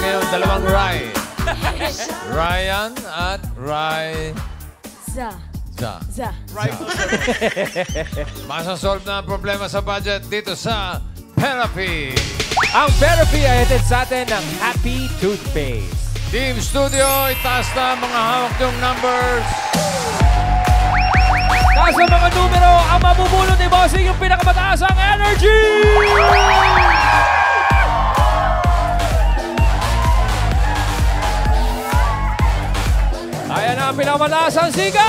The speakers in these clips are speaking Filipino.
ngayon, dalawang Rai. Ryan at Rai. Za. Masasolve na ang problema sa budget dito sa Therapy. Ang Therapy ay hatid sa atin ng Happy Toothpaste. Team Studio, itaas na mga hawak yung numbers. Taas ang mga numero, ang mabubulot ni Bossing yung pinakamataas ang energy! Ayan na ang pinakamataas ang sigaw!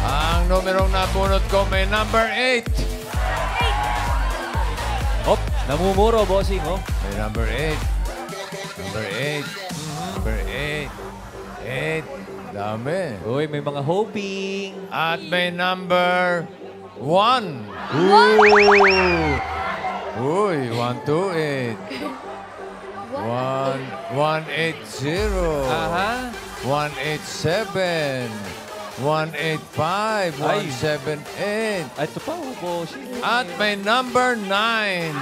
Ang numerong nabunot ko may number 8. Hop, namumuro, Bossing, oh. May number 8. Number 8. Number 8. 8. Dami. Uy, may mga hoping. At may number 1. Uy, 128. 180. Aha. 187. 185. 178. Ito pa, oh, Bossing. At may number 9.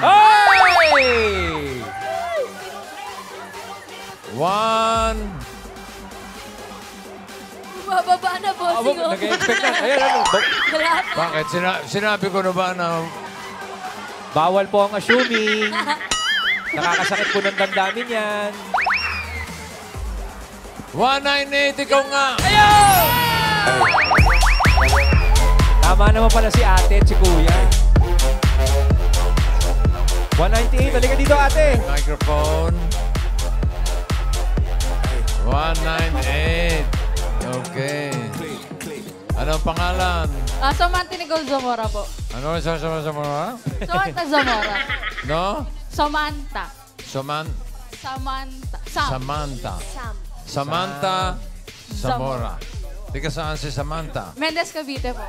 Ay! 1. Bababa na, bossing. Nag-expect na. Ayan, ano. Bakit? Sinabi ko na ba na Bawal po ang assuming. Nakakasakit po ng damdamin yan. 198, ikaw nga! Ayaw! Tama naman pala si ate at si kuya. 198. Halika dito, ate. Microphone. 198. Okay. Anong pangalan? Samantha Nicole Zamora po. Ano sa mga? Samantha Zamora. No? Samantha. Samantha. Samantha Zamora. Tika saan si Samantha? Mendez Cavite po.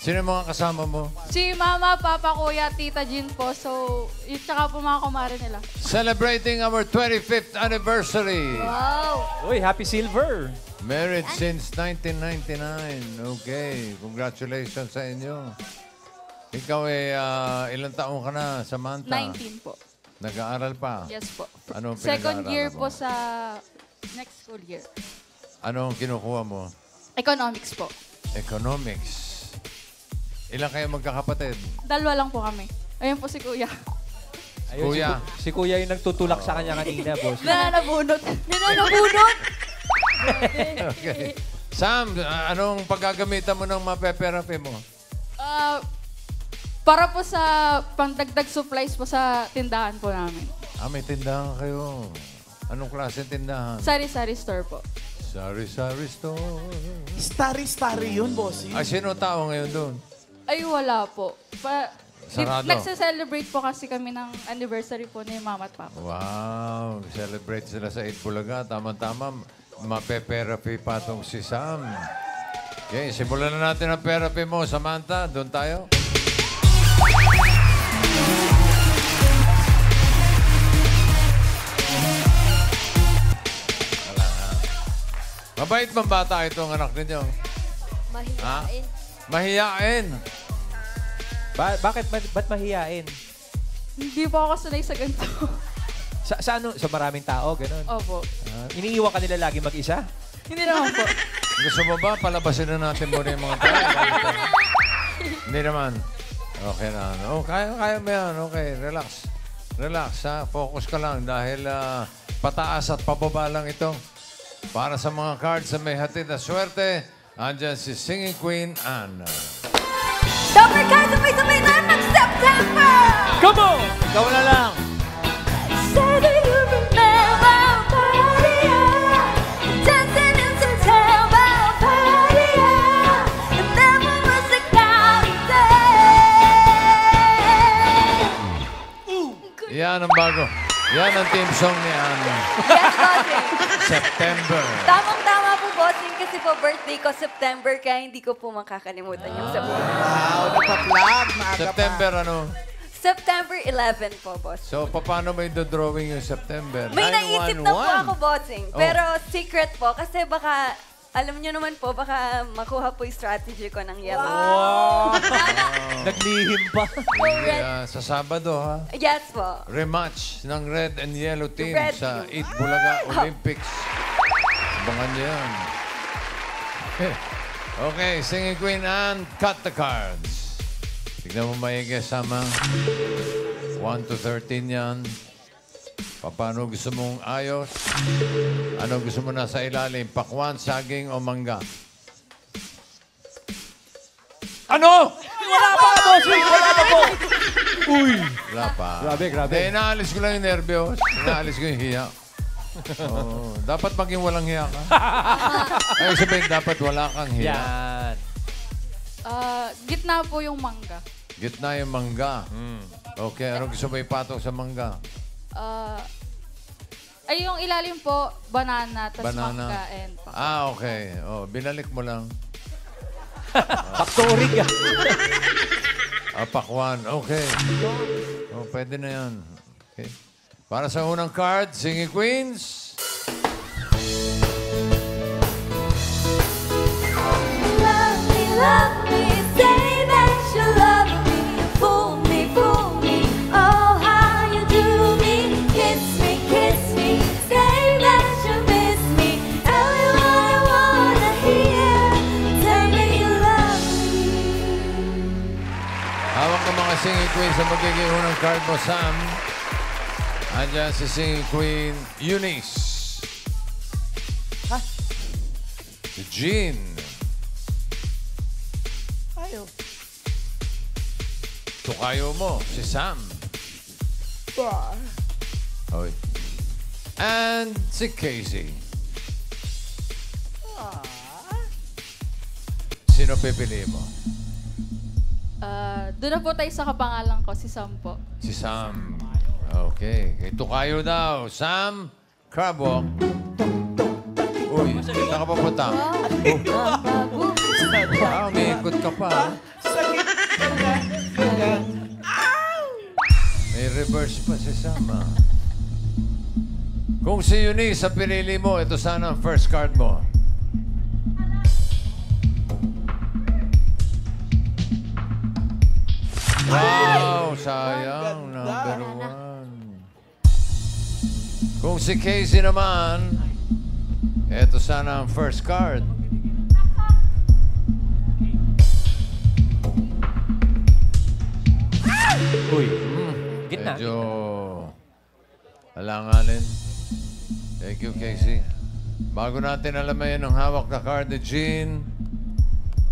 Sino yung mga kasama mo? Si Mama, Papa, Kuya, Tita Jean po. So, yung tsaka po mga kumare nila. Celebrating our 25th anniversary. Wow! Uy, happy silver. Married since 1999. Okay. Congratulations sa inyo. Ikaw ilang taong ka na, Samantha? 19 po. Nag-aaral pa? Yes po. Anong Second pinag-aaralan year mo? po sa next school year. Anong kinukuha mo? Economics po. Economics. Ilan kayo magkakapatid? Dalawa lang po kami. Ayun po si Kuya. Ayun, Kuya. Si kuya yung nagtutulak sa kanya kanina, boss. Nananabunot. Nananabunot! Okay. Sam, anong paggagamitan mo ng mapeperapi mo? Para po sa pangdagdag supplies po sa tindahan po namin. May tindahan kayo. Anong klase tindahan? Sari-sari store po. Sari-sari store. Starry yun, bossing. Ay, sino tao ngayon doon? Ay, wala po. Sarado. Nagse-celebrate po kasi kami ng anniversary po ni Mama at Papa. Wow, celebrate sila sa Itbulaga. Tama-tama, mape-therapy pa itong si Sam. Okay, simulan na natin ang therapy mo, Samantha. Doon tayo. Wala nga. Mabait bang bata itong anak ninyo? Mahihain. Mahiyain. Bakit? Ba't mahiyain? Hindi po ako sanay sa ganito. Sa ano? Sa maraming tao, ganun. Opo. Iniiwan ka nila lagi mag-isa? Hindi naman po. Gusto mo ba palabasin na natin muna yung mga tao? Hindi naman. Okay na. Oh, kaya mo yan. Okay, relax. Relax, ha? Focus ka lang dahil pataas at pababa lang ito. Para sa mga cards na may hatid na swerte, andyan si Singing Queen Anne. Summer guys, sabay-sabay na mag-September! Come on! Ikaw na lang. Say that you remember party, dancing in September party, and never was a cloudy day. Yan ang bago. Yan ang team song ni Anne. Yes, bossing. September. Tamang-tama po, bossing, kasi po birthday ko September, kaya hindi ko po makakalimutan yung September. Wow, nagpa-plug. Maaga September pa. ano? September 11 po, boss. So, paano may drawing yung September? May naisip na po ako, bossing. Oh. Pero secret po, kasi baka Alam niyo naman po, baka makuha po yung strategy ko ng yellow. Wow! Naglihim pa. Kaya sa Sabado, ha? Yes po. Rematch ng red and yellow team Red sa team. Bulaga Olympics. Abangan niyo yan. Okay, singing queen and cut the cards. Tignan mo maigi, Sama. 1 to 13 yan. Paano gusto mong ayos? Ano gusto mo na sa ilalim? Pakwan, saging o mangga? Ano? Wala pa, bossing! Wala pa po! Uy! Wala pa. Grabe, grabe. Hindi, inaalis ko lang yung nervyos. Inaalis ko yung hiya. Oo. Dapat maging walang hiya ka. Ay, sabihin, dapat wala kang hiya. Yan. Gitna po yung mangga. Gitna yung mangga. Okay, ano gusto mo ipatong sa mangga? Ay, yung ilalim po, banana, tas Banana. mangga and pa. Okay. Oh, binalik mo lang. Pakturig ah. Pakwan. Okay. Oh, pwede na yan. Okay. Para sa unang card, Singing Queens. Love me, say that you love me. Fool me, oh how you do me. Kiss me, say that you miss me. Tell me what I wanna hear. Tell me you love me. Hawak ng mga Singing Queens sa magiging unang card mo, Sam. Andiyan si Singing Queen Eunice. Si Jean. Ayaw. Tukayo mo, si Sam. Okay. And si Casey. Sino pipili mo? Doon na po tayo sa kapangalan ko, si Sam po. Si Sam. Okay. Kay Tukayo daw. Sam Crabwalk. Uy, saan ka papunta? Umiikot ka pa. May reverse pa si Sam. Kung si Eunice sa pinili mo, ito sana ang first card mo. Wow, sayang. Number 1. Kung si Casey naman, ito sana ang first card. Uy. Gitna. Medyo alanganin. Thank you, Casey. Bago natin alamin ang hawak na card ni Jean,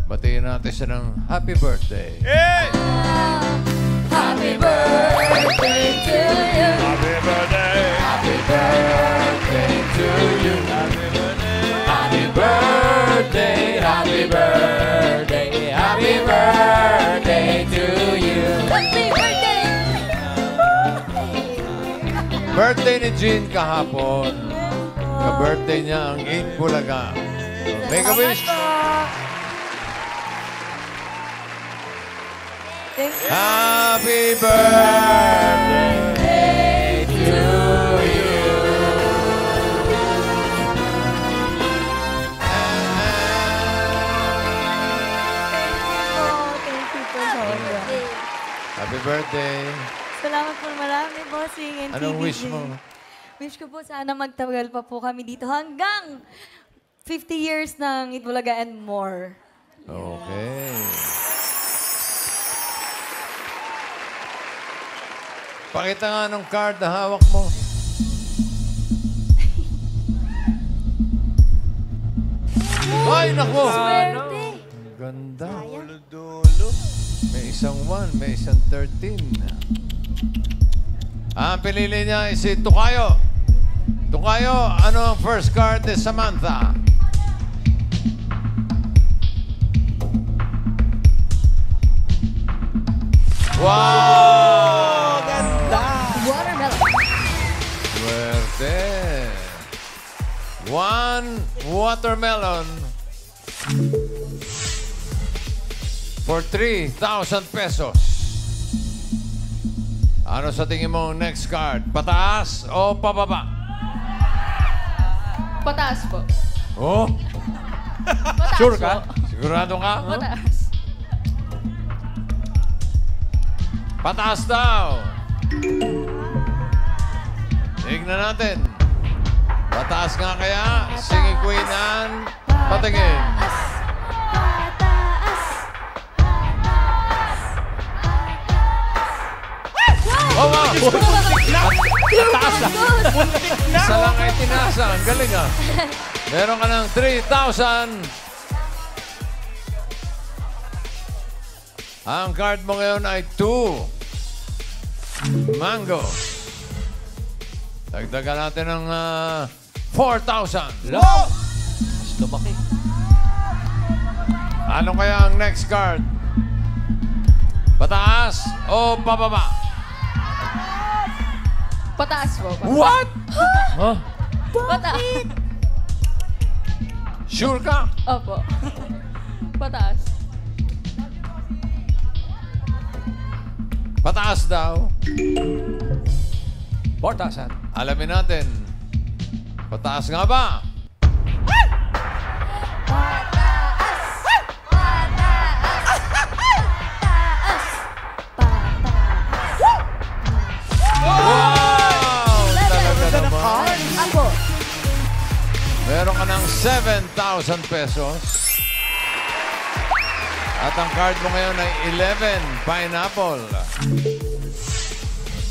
batiin natin siya ng happy birthday. Happy birthday to you. Happy birthday. Happy birthday to you. Happy birthday. Happy birthday. Happy birthday to you. Happy birthday. Birthday ni Jean kahapon. Ka-birthday niya ang 8 Bulaga. So, make a wish. Happy birthday to you. Thank you po sobra. Happy birthday. Salamat po marami, bossing and Anong TVJ. wish mo? Wish ko po sana magtagal pa po kami dito hanggang 50 years ng Itbulaga and more. Okay. Pakita nga ng card na hawak mo. Ay, naku! Swerte! Ang ganda. Dulo. May isang 1, may isang 13. Ang pinili niya ay si Tukayo. Tukayo, ano ang first card ni Samantha? Wow! Ganda. Watermelon. Suerte. 1 watermelon for 3,000 pesos. Ano sa tingin mo ang next card? Pataas o pababa? Pataas po. Oh, Pataas Sure po. ka? Sigurado ka? Pataas. Pataas daw. Tignan natin. Pataas nga kaya? Sige, Queen Anne. Patingin. Oh, wow. Ang taas na. Isa lang ay tinasa. Ang galing ah. Meron ka ng 3,000. Ang card mo ngayon ay 2. Mango. Dagdagan natin ng 4,000. Wow! Mas lumaki. Ano kaya ang next card? Pataas o pababa? Pataas po. What? Huh? Pataas. Sure ka? Opo. Pataas. Pataas daw. 4,000. Alamin natin. Pataas nga ba? Wow! Talaga naman. Ako. Meron ka ng 7,000 pesos. At ang card mo ngayon ay 11, pineapple.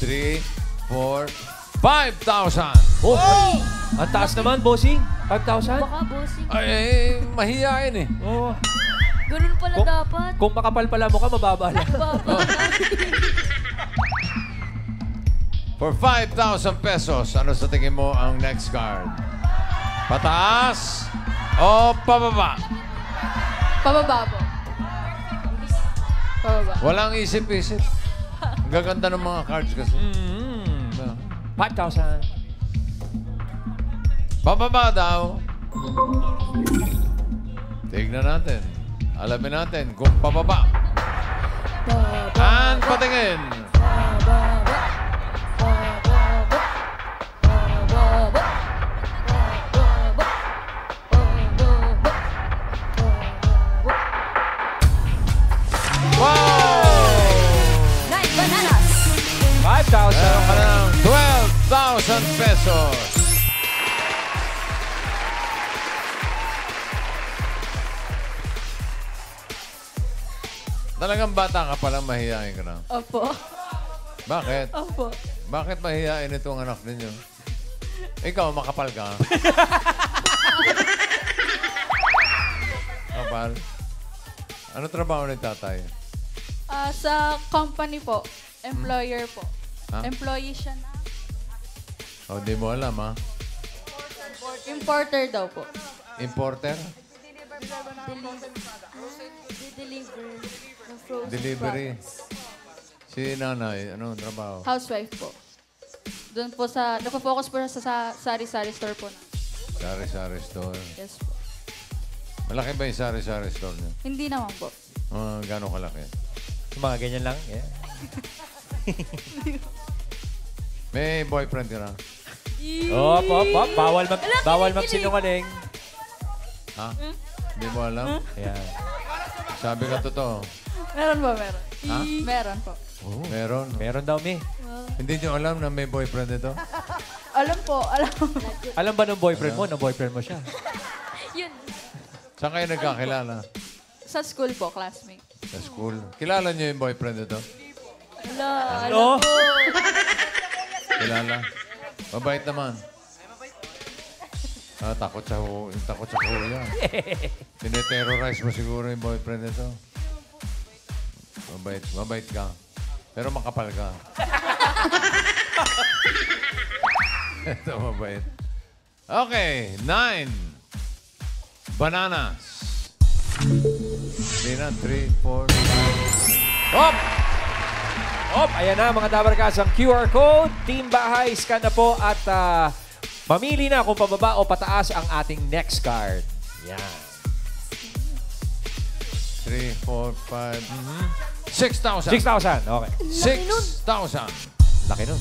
3, 4, 5,000. Oh! Ang taas naman, bossing. 5,000? Baka bossing. Ay, mahihain eh. Oo. Ganun pala Kung- dapat. Kung makapal pala mo ka, mababa lang. Baba. For 5,000 pesos, ano sa tingin mo ang next card? Pataas o pababa? Pababa po. Pababa. Walang isip-isip. Ang gaganda ng mga cards kasi. Mm. 5,000. Pababa daw. Tignan natin. Alamin natin kung pababa. And patingin. Wow! 9 bananas. 5,000. Meron ka ng 12,000 pesos. Talagang bata ka palang mahihain ka na. Opo. Bakit? Opo. Bakit mahihain itong anak ninyo? Ikaw, makapal ka. Kapal. Ano trabaho ni tatay? Sa company po. Employer po. Ha? Employee siya na. Oh, di mo alam, ha? Importer daw po. Importer? Deliver ng frozen Delivery. products. Si nanay, ano trabaho? Housewife po. Doon po sa, nagpo-focus po siya sa sari-sari store po na. Sari-sari store. Yes po. Malaki ba yung sari-sari store niya? Hindi naman po. Gano'ng kalaki? Mga ganyan lang. Yeah. May boyfriend ka na? Op, op, op. Bawal magsinungaling. Ha? Hindi mo alam? Ayan. Sabi ka totoo. Meron po, meron. Ha? Meron po. Meron. Meron daw, Mi. Hindi nyo alam na may boyfriend ito? Alam po, alam. Alam ba ng boyfriend mo na boyfriend mo siya? Yun. Saan kayo nagkakilala? Sa school po, classmate. Sa school. Kilala nyo yung boyfriend ito? Wala, Ano? alam po. Kilala? Mabait naman. Takot sa kuya. Tineterrorize mo siguro yung boyfriend nito. Mabait ka. Pero makapal ka. Ito mabait. Okay, 9 bananas. Hindi na, 3, 4, 5. Op! Op! Ayan na mga Dabarkas ang QR code. Team Bahay, scan na po at mamili na kung pababa o pataas ang ating next card. Yan. 3, 4, 5, 6,000. 6,000. Okay. 6,000. Laki nun.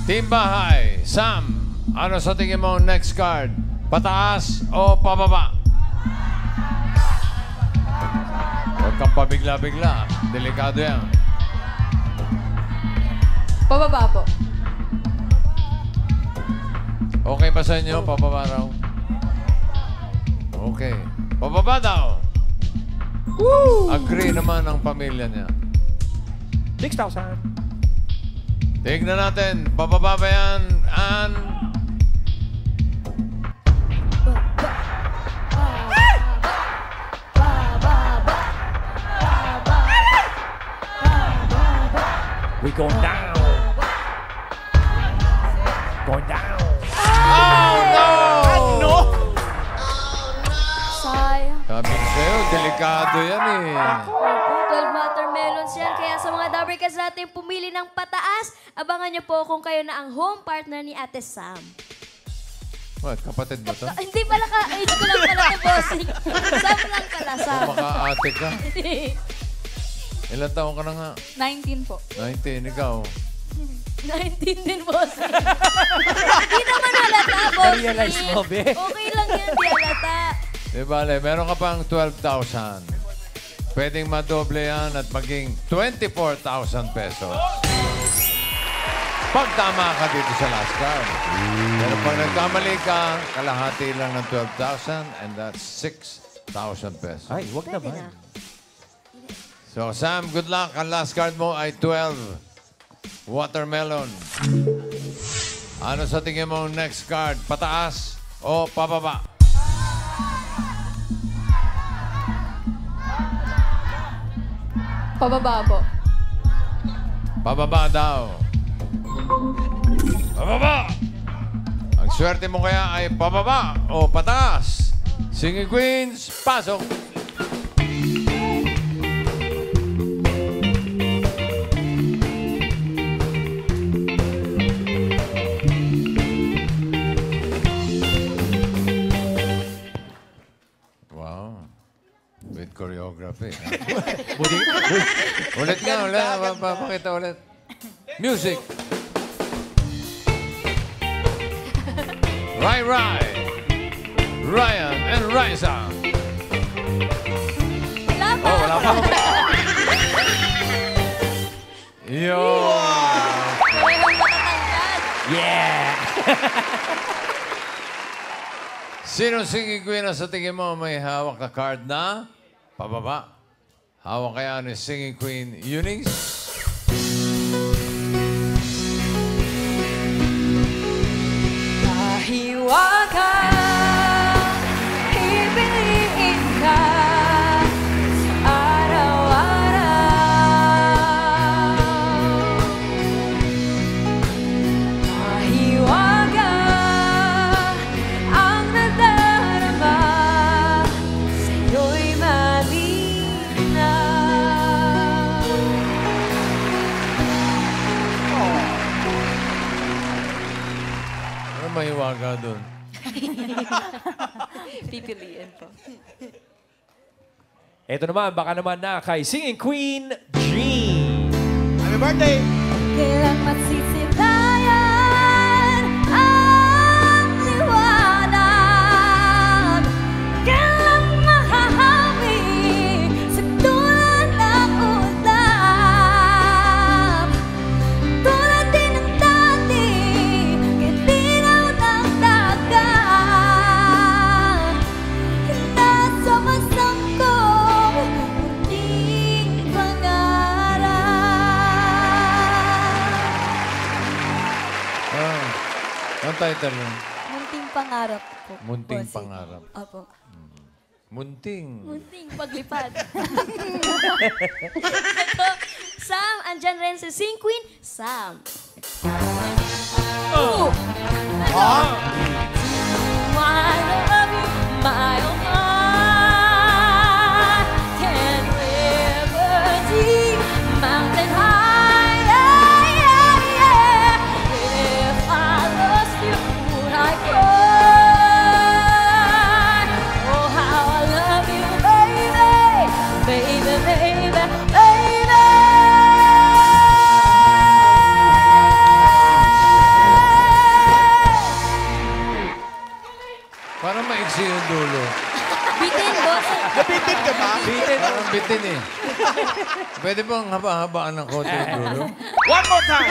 Team Bahay, Sam, ano sa tingin mo ang next card? Pataas o pababa? Huwag kang pabigla-bigla. Delikado yan. Pababa po. Okay ba sa inyo? Pababa raw. Okay. Pababa daw. Woo! Agree naman ang pamilya niya. 6,000. Tignan natin. Pababa ba yan? And... We go down. Going down. Oh, no! Sayang. Sabi ko sa'yo, delikado yan eh. Opo, 12 watermelons yan. Kaya sa mga Dabarkas natin pumili ng pataas, abangan niyo po kung kayo na ang home partner ni Ate Sam. What, kapatid mo to? Hindi pala ka-age ko lang pala to, bossing. Sam lang pala, Sam. Maka-ate ka. Ilan taon ka na nga? 19 po. 19, ikaw. 19 din, bossing. Hindi naman halata, bossing. Na-realize mo, be? Okay lang yan, di halata. Di bale, meron ka pang 12,000. Pwedeng madoble yan at maging 24,000 pesos. Pag tama ka dito sa last card. Pero pag nagkamali ka, kalahati lang ng 12,000 and that's 6,000 pesos. Ay, wag Pwede naman. na. So, Sam, good luck. Ang last card mo ay 12. Watermelon. Ano sa tingin mo next card? Pataas o pababa? Pababa po. Pababa daw. Pababa! Ang swerte mo kaya ay pababa o pataas. Singing Queens, pasok! Wow. With choreography. Ha? Ulit nga, ulit. Pakita ulit. Music. Rai. Ryan and Raisa. Wala pa. Oh, wala pa. Yo. Parehong matatangkad. Yeah! Sino singing queen na sa tingin mo may hawak na card na pababa? Hawak kaya ni singing queen Eunice? Mahiwa ka, pipiliin ka sa araw-araw. Mahiwaga ang nadarama, sa'yo'y malinaw. Ano mahiwaga doon? Pipiliin po. Ito naman, baka naman na kay Singing Queen, Jean. Happy birthday! Kailan magsisilayan ang liwanag? Kailan mahahawi sa tulad ng ulap? Tulad din ng dati, kitinaw ng dagat. Nasa masang ko, munting pangarap. Ang title nun? Munting pangarap po. Munting Bossing. pangarap. Opo. Munting. Munting paglipad. Ito, Sam, andyan rin si Sing Queen, Sam. Oh! I love you, my own heart. Can river deep, mountain high, yeah, yeah, yeah. If I lost you, would I cry? Oh, how I love you, baby, baby, baby, baby. Bitin ka ba? Bitin. Parang bitin eh. Pwede bang haba-habaan ng konti yung dulo? One more time.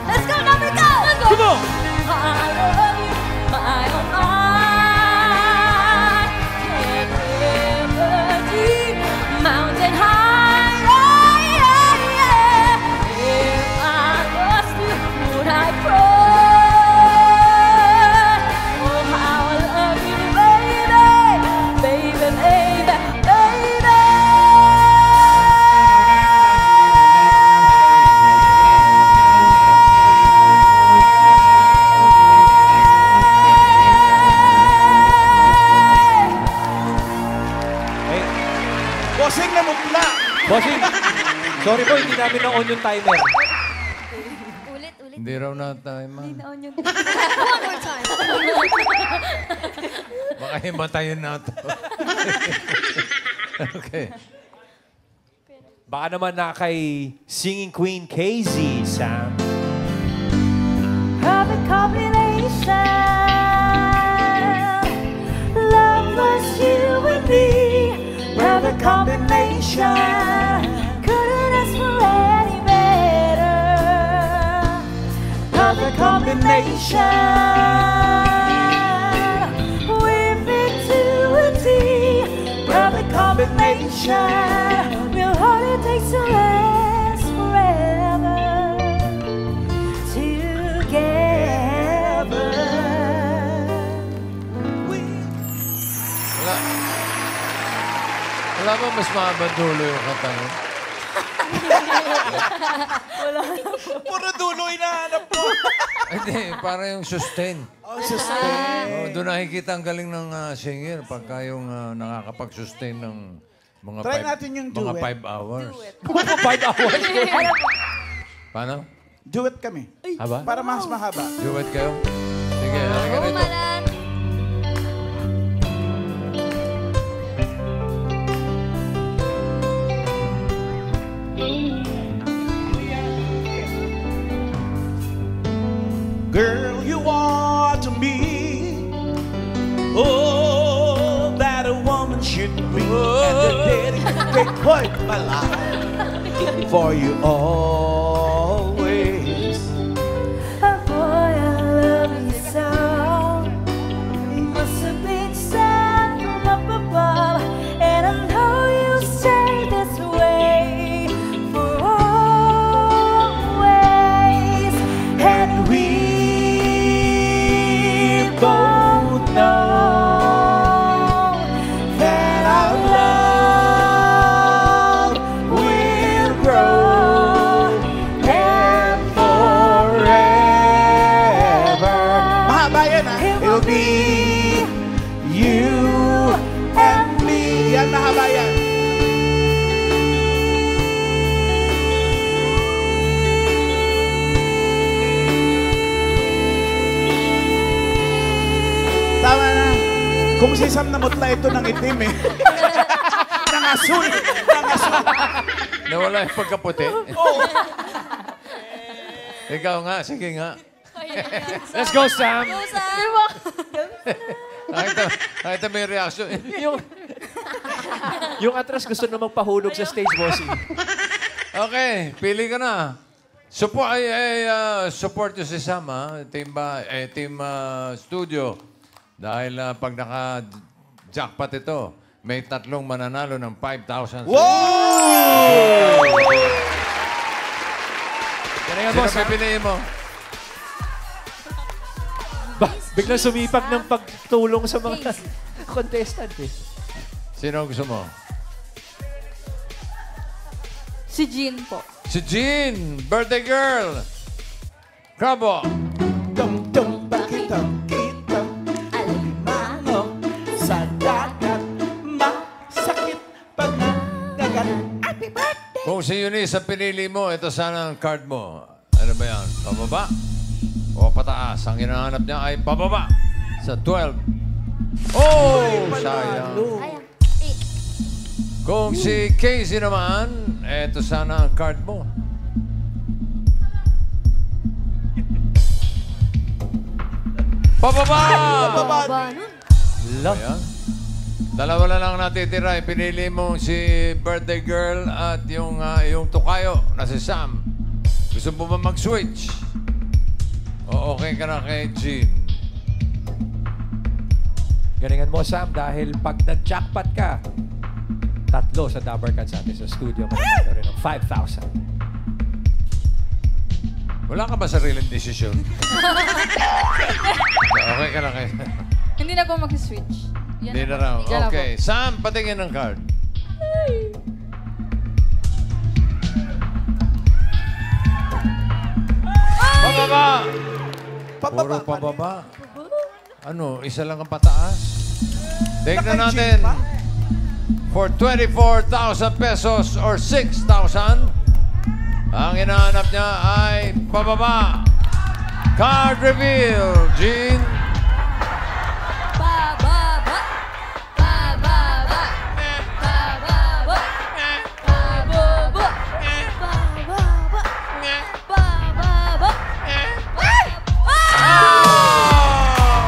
Let's go, number go! Let's go! Come on! I love you, my own I can remedy mountain high. Yeah, yeah, yeah. If I lost you, would I cry? Oh, how I love you, baby, baby, baby, baby. Hey, Bossing na mutla. bossing. Sorry po, hindi namin na-on yung timer. Ulit, ulit. Hindi raw na tayo, man. Naon yun. One more time. Baka himatayin na ito. Okay. Baka naman na kay Singing Queen KZ, Sam. Perfect combination. Love was you and me. Perfect combination. Couldn't ask for any better. Perfect combination. We're fit to a T. Perfect combination. We'll hold it takes to last forever. Together. Wala. Wala ba mas mahaba dulo yung kanta mo? Puro dulo hinahanap mo. Hindi, para yung sustain. Oh, sustain. Oh, doon nakikita ang galing ng singer pagka yung nakakapag-sustain ng mga Try natin yung mga duet. 5 hours. 5 hours. Paano? Duet kami. Haba? Para mas mahaba. Duet kayo? Sige, halika rito. Umalan. Girl, you are to me all that a woman should be. And the dedicate quite my life for you always. Boy, I love you so. It must have been sent from up above, and I know you'll stay this way for always. And we both know that our love will grow and forever. Mahaba yan, ha? It'll be you and me. Yan, mahaba yan. Tama na. Kung si Sam namutla ito ng itim eh. Ng asul. Ng asul. Nawala yung pagkaputi. Oh. Ikaw nga, sige nga. Let's go, Sam. Nakita mo yung reaction. Yung atras gusto na magpahulog sa stage, bossing. Okay, pili ka na. Support nyo si Sam, ha? Team Studio. Dahil pag naka-jackpot ito, may 3 mananalo ng 5,000. Wow! Yan na yan, Sino boss. ha? pipiliin mo? Biglang sumipag ng pagtulong sa mga contestant eh. Sino gusto mo? Si Jean po. Si Jean, birthday girl. Krabo. Dum-dum bakit-bakit alimango sa dagat masakit pag nagdagat. Happy birthday! Kung si Eunice ang pinili mo, ito sana ang card mo. Ano ba yan? Pababa? O pataas? Ang hinahanap niya ay pababa. Sa 12. Oh! Sayang. Ayan. Kung si Casey naman, ito sana ang card mo. Pababa! Baba nun. Love. Ayan. Dalawa na lang natitira. Pinili mo si birthday girl at yung tukayo na si Sam. Gusto mo ba mag-switch? O okay ka na kay Jean? Galingan mo, Sam, dahil pag nag-jackpot ka, 3 sa Dabber Cats natin sa studio. Mananalo rin ng 5,000. Wala ka ba sariling desisyon? Okay ka na kay... Hindi na ako mag-switch. Yan Hindi na po. raw. Yan na po. Okay. Sam, patingin ng card. Pababa! Puro pababa. Ano, isa lang ang pataas? Tignan natin. For 24,000 pesos or 6,000, ang hinahanap niya ay pababa. Card reveal, Jean. Bababa, bababa, bababa, bababa, bababa, bababa.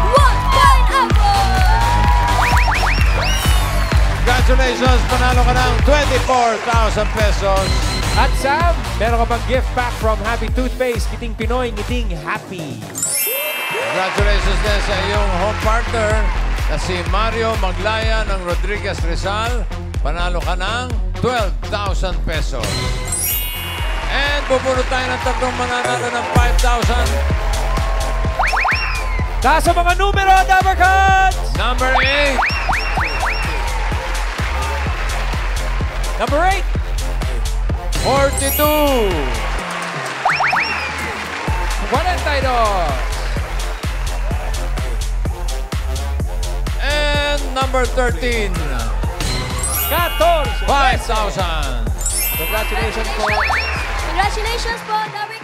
One pineapple! Congratulations, panalo ka ng 24,000 pesos. At Sam, meron ka pang gift pack from Happy Toothpaste. Ngiting Pinoy, ngiting happy. Congratulations din sa iyong home partner na si Mario Maglaya ng Rodriguez Rizal. Panalo ka ng 12,000 pesos. And bubunot tayo ng tatlong mananalo ng 5,000. Taas ang mga numero, Dabber Cats! Number 8. Number 8. 42. 42. And number 13. 14. 5,000. Congratulations po. Congratulations po, Dabber